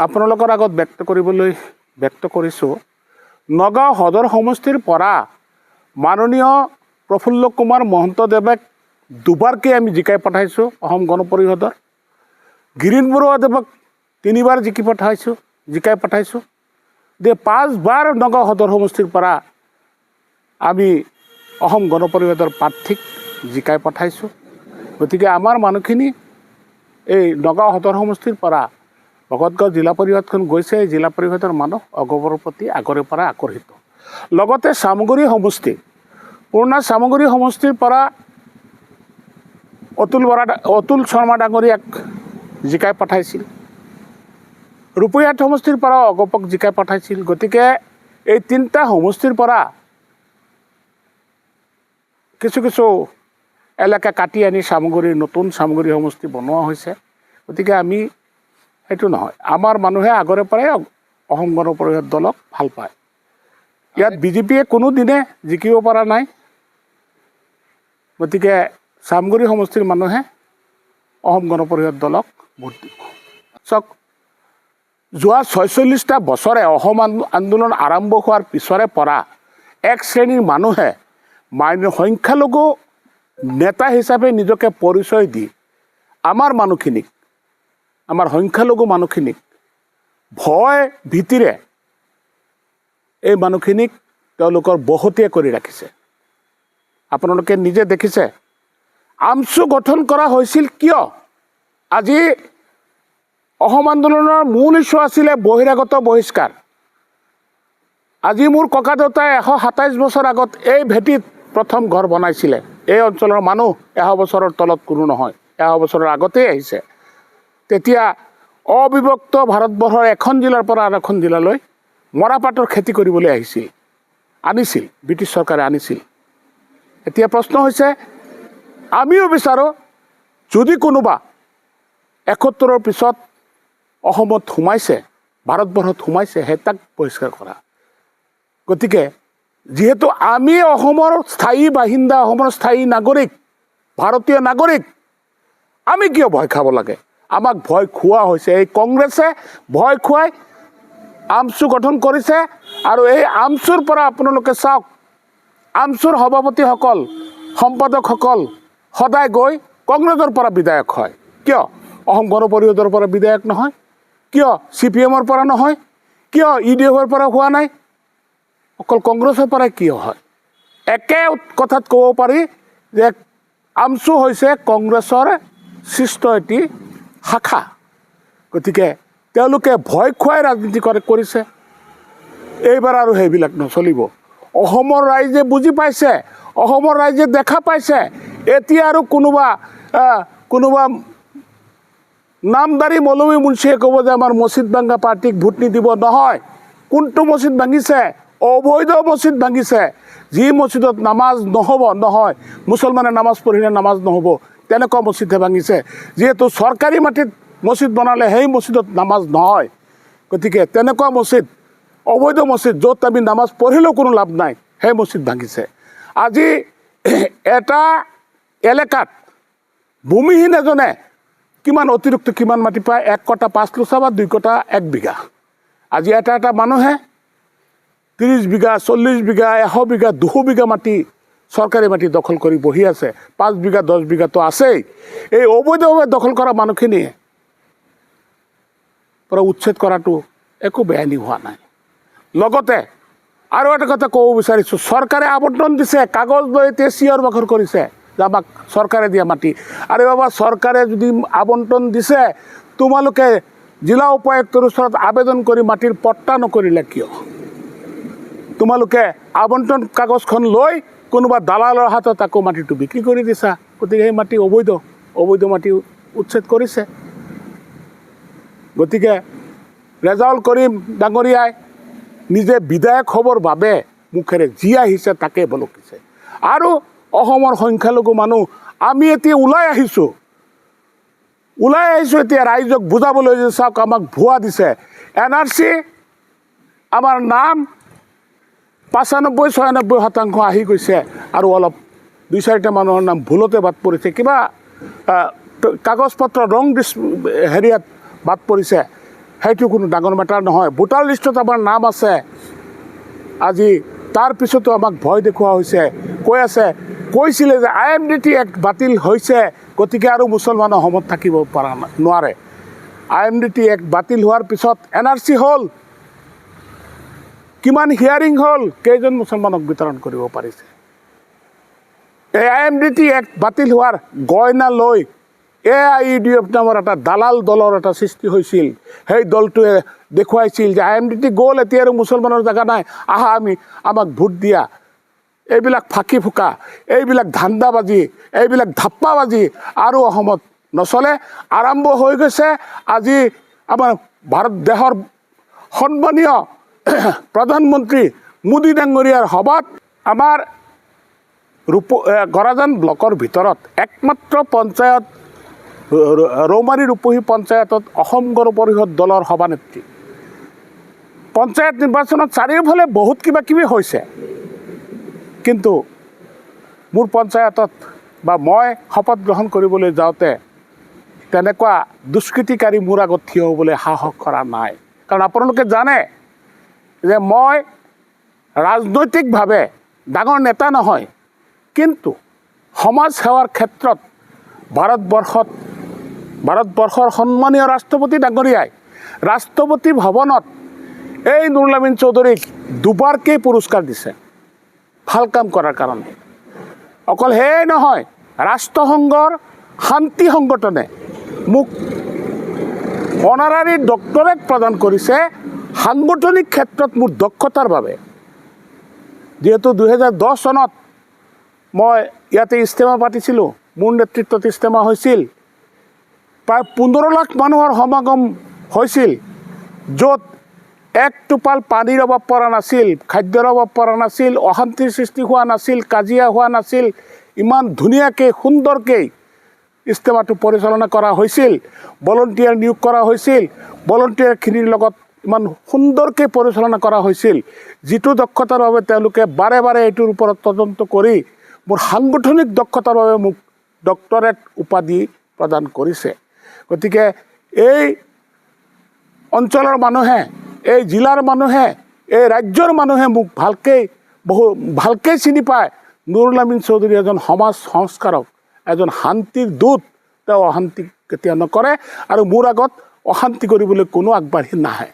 আপোনালোকৰ আগত ব্যক্ত কৰিছোঁ নগাঁও সদৰ সমষ্টিৰ পৰা মাননীয় প্ৰফুল্ল কুমাৰ মহন্তদেৱক দুবাৰকৈ আমি জিকাই পঠাইছোঁ অসম গণ পৰিষদৰ। গিৰীন বৰুৱাদেৱক 3বাৰ জিকাই পঠাইছোঁ। 5বাৰ নগাঁও সদৰ সমষ্টিৰ পৰা আমি অসম গণ পৰিষদৰ প্ৰাৰ্থীক জিকাই পঠাইছোঁ। গতিকে আমাৰ মানুহখিনি এই নগাঁও সদৰ সমষ্টিৰ পৰা ভকতগাঁও জিলা পৰিষদখন গৈছে। এই জিলা পৰিষদৰ মানুহ অগপৰ প্ৰতি আগৰে পৰা আকৰ্ষিত। লগতে চামগুৰি সমষ্টি, পুৰণা চামগুৰি সমষ্টিৰ পৰা অতুল শৰ্মা ডাঙৰীয়াক জিকাই পঠাইছিল। ৰূপৈহাট সমষ্টিৰ পৰা অগপক জিকাই পঠাইছিল। গতিকে এই 3টা সমষ্টিৰ পৰা কিছু এলেকা কাটি আনি নতুন চামগুৰি সমষ্টি বনোৱা হৈছে। গতিকে আমি সেইটো নহয়, আমাৰ মানুহে আগৰে পৰাই অসম গণ পৰিষদ দলক ভাল পায়। ইয়াত বিজেপিয়ে কোনোদিনে জিকিব পৰা নাই। গতিকে চামগুৰি সমষ্টিৰ মানুহে অসম গণ পৰিষদ দলক ভোট দিব। চাওক, যোৱা 46টা বছৰে অসম আন্দোলন আৰম্ভ হোৱাৰ পিছৰে পৰা এক শ্ৰেণীৰ মানুহে সংখ্যালঘু নেতা হিচাপে নিজকে পৰিচয় দি আমাৰ সংখ্যালঘু মানুহখিনিক ভয় ভীতিৰে এই মানুহখিনিক তেওঁলোকৰ বহতীয়া কৰি ৰাখিছে। আপোনালোকে নিজে দেখিছে আমছু গঠন কৰা হৈছিল কিয়? আজি অসম আন্দোলনৰ মূল ইছ্যু আছিলে বহিৰাগত বহিষ্কাৰ। আজি মোৰ ককা দেউতাই 127 বছৰ আগত এই ভেটিত প্ৰথম ঘৰ বনাইছিলে। এই অঞ্চলৰ মানুহ 100 বছৰৰ তলত কোনো নহয়, 100 বছৰৰ আগতেই আহিছে। তেতিয়া অবিভক্ত ভাৰতবৰ্ষৰ এখন জিলাৰ পৰা আৰু এখন জিলালৈ মৰাপাটৰ খেতি কৰিবলৈ আনিছিল, ব্ৰিটিছ চৰকাৰে আনিছিল। এতিয়া প্ৰশ্ন হৈছে, আমিও বিচাৰোঁ যদি কোনোবা 71ৰ পিছত অসমত সোমাইছে, ভাৰতবৰ্ষত সোমাইছে, তাক বহিষ্কাৰ কৰা। গতিকে যিহেতু আমি অসমৰ স্থায়ী বাসিন্দা, অসমৰ স্থায়ী নাগৰিক, ভাৰতীয় নাগৰিক, আমি কিয় ভয় খাব লাগে? আমাক ভয় খোৱা হৈছে। এই কংগ্ৰেছে ভয় খুৱাই আমছু গঠন কৰিছে। আৰু এই আমছুৰ পৰা আপোনালোকে চাওক, আমছুৰ সভাপতিসকল, সম্পাদকসকল সদায় গৈ কংগ্ৰেছৰ পৰা বিধায়ক হয়। কিয় অসম গণ পৰিষদৰ পৰা বিধায়ক নহয়? কিয় CPMৰ পৰা নহয়? কিয় EDFৰ পৰা হোৱা নাই? অকল কংগ্ৰেছৰ পৰাই কিয় হয়? একে কথাত ক'ব পাৰি যে আমছু হৈছে কংগ্ৰেছৰ সৃষ্ট এটি শাখা। গতিকে তেওঁলোকে ভয় খুৱাই ৰাজনীতি কৰিছে। এইবাৰ আৰু সেইবিলাক নচলিব। অসমৰ ৰাইজে বুজি পাইছে, অসমৰ ৰাইজে দেখা পাইছে। এতিয়া আৰু কোনোবা নামদাৰী মৌলবী মুন্সিয়ে ক'ব যে আমাৰ মছজিদ ভাঙা পাৰ্টিক ভোট নিদিব। নহয়, কোনটো মছজিদ ভাঙিছে? অবৈধ মছজিদ ভাঙিছে। যি মছজিদত নামাজ নহয়, মুছলমানে নামাজ পঢ়িলে নামাজ নহ'ব, তেনেকুৱা মছজিদহে ভাঙিছে। যিহেতু চৰকাৰী মাটিত মছজিদ বনালে সেই মছজিদত নামাজ নহয়। গতিকে তেনেকুৱা মছজিদ, অবৈধ মছজিদ, য'ত আমি নামাজ পঢ়িলেও কোনো লাভ নাই, সেই মছজিদ ভাঙিছে। আজি এটা এলেকাত ভূমিহীন এজনে অতিৰিক্ত কিমান মাটি পায়? 1 কটা 5 লোচা বা 2 কটা 1 বিঘা। আজি এটা মানুহে 30 বিঘা, 40 বিঘা, 100 বিঘা, 200 বিঘা মাটি, চৰকাৰী মাটি দখল কৰি বহি আছে। 5 বিঘা 10 বিঘাটো আছেই। এই অবৈধভাৱে দখল কৰা মানুহখিনিয়ে পৰা উচ্ছেদ কৰাটো একো বেআইনী হোৱা নাই। লগতে আৰু এটা কথা ক'ব বিচাৰিছোঁ, চৰকাৰে আবণ্টন দিছে, কাগজ লৈ এতিয়া চিঞৰ বাখৰ কৰিছে যে আমাক চৰকাৰে দিয়া মাটি। আৰে বাবা, চৰকাৰে যদি আবণ্টন দিছে, তোমালোকে জিলা উপায়ুক্তৰ ওচৰত আবেদন কৰি মাটিৰ পট্টা নকৰিলে কিয়? তোমালোকে আবণ্টন কাগজখন লৈ কোনোবা দালালৰ হাতত আকৌ মাটিটো বিক্ৰী কৰি দিছা। গতিকে সেই মাটি অবৈধ মাটি উচ্ছেদ কৰিছে। গতিকে ৰেজাউল কৰিম ডাঙৰীয়াই নিজে বিধায়ক হ'বৰ বাবে মুখেৰে যি আহিছে তাকে বলকিছে। আৰু অসমৰ সংখ্যালঘু মানুহ আমি এতিয়া ওলাই আহিছোঁ এতিয়া ৰাইজক বুজাবলৈ যে চাওক আমাক ভুৱা দিছে। NRC আমাৰ নাম 95-96% আহি গৈছে আৰু অলপ 2-4টা মানুহৰ নাম ভুলতে বাদ পৰিছে, কিবা কাগজ পত্ৰ ৰং হেৰিয়াত বাদ পৰিছে। সেইটো কোনো ডাঙৰ মেটাৰ নহয়। ভোটাৰ লিষ্টত আমাৰ নাম আছে, আজি তাৰ পিছতো আমাক ভয় দেখুওৱা হৈছে। কৈছিলে যে IMDT এক্ট বাতিল হৈছে, গতিকে আৰু মুছলমান অসমত থাকিব নোৱাৰে। IMDT এক্ট বাতিল হোৱাৰ পিছত NRC হ'ল, কিমান হিয়াৰিং হ'ল, কেইজন মুছলমানক বিতৰণ কৰিব পাৰিছে। এই IMDT এক্ট বাতিল হোৱাৰ গইনা লৈ AIUDF নামৰ এটা দালাল দলৰ এটা সৃষ্টি হৈছিল। সেই দলটোৱে দেখুৱাইছিল যে IMDT গ'ল, এতিয়া আৰু মুছলমানৰ জেগা নাই, আহা আমাক ভোট দিয়া। এইবিলাক ফাঁকি ফুকা, এইবিলাক ধান্দাবাজি, এইবিলাক ধাপ্পাবাজি আৰু অসমত নচলে। আৰম্ভ হৈ গৈছে আজি আমাৰ দেশৰ সন্মানীয় প্ৰধানমন্ত্ৰী মোদী ডাঙৰীয়াৰ সভাত আমাৰ গৰাজান ব্লকৰ ভিতৰত একমাত্ৰ পঞ্চায়ত ৰৌমাৰী ৰূপহী পঞ্চায়তত অসম গণ পৰিষদ দলৰ সভানেত্ৰী। পঞ্চায়ত নিৰ্বাচনত চাৰিওফালে বহুত কিবা কিবি হৈছে, কিন্তু মোৰ পঞ্চায়তত বা মই শপত গ্ৰহণ কৰিবলৈ যাওঁতে তেনেকুৱা দুষ্কৃতিকাৰী মোৰ আগত থিয় হ'বলৈ সাহস কৰা নাই। কাৰণ আপোনালোকে জানে যে মই ৰাজনৈতিকভাৱে ডাঙৰ নেতা নহয়, কিন্তু সমাজ সেৱাৰ ক্ষেত্ৰত ভাৰতবৰ্ষৰ সন্মানীয় ৰাষ্ট্ৰপতি ডাঙৰীয়াই ৰাষ্ট্ৰপতি ভৱনত এই নুৰুল আমিন চৌধুৰীক দুবাৰকৈ পুৰস্কাৰ দিছে ভাল কাম কৰাৰ কাৰণে। অকল সেয়াই নহয়, ৰাষ্ট্ৰসংঘৰ শান্তি সংগঠনে মোক অনাৰাৰী ডক্টৰেট প্ৰদান কৰিছে সাংগঠনিক ক্ষেত্ৰত মোৰ দক্ষতাৰ বাবে। যিহেতু 2010 চনত মই ইয়াতে ইজতেমা পাতিছিলোঁ, মোৰ নেতৃত্বত ইজতেমা হৈছিল, প্ৰায় 15 লাখ মানুহৰ সমাগম হৈছিল, য'ত এক টোপাল পানীৰ অভাৱ পৰা নাছিল, খাদ্যৰ অভাৱ পৰা নাছিল, অশান্তিৰ সৃষ্টি হোৱা নাছিল, কাজিয়া হোৱা নাছিল। ইমান ধুনীয়াকৈ সুন্দৰকৈ ইজতেমাটো পৰিচালনা কৰা হৈছিল, ভলণ্টিয়াৰ নিয়োগ কৰা হৈছিল, ভলণ্টিয়াৰখিনিৰ লগত ইমান সুন্দৰকৈ পৰিচালনা কৰা হৈছিল, যিটো দক্ষতাৰ বাবে তেওঁলোকে বাৰে বাৰে এইটোৰ ওপৰত তদন্ত কৰি মোৰ সাংগঠনিক দক্ষতাৰ বাবে মোক ডক্টৰেট উপাধি প্ৰদান কৰিছে। গতিকে এই অঞ্চলৰ মানুহে, এই জিলাৰ মানুহে, এই ৰাজ্যৰ মানুহে মোক ভালকৈ চিনি পায়। নুৰুল আমিন চৌধুৰী এজন সমাজ সংস্কাৰক, এজন শান্তিৰ দূত। তেওঁ অশান্তি কেতিয়া নকৰে আৰু মোৰ আগত অশান্তি কৰিবলৈ কোনো আগবাঢ়ি নাহে।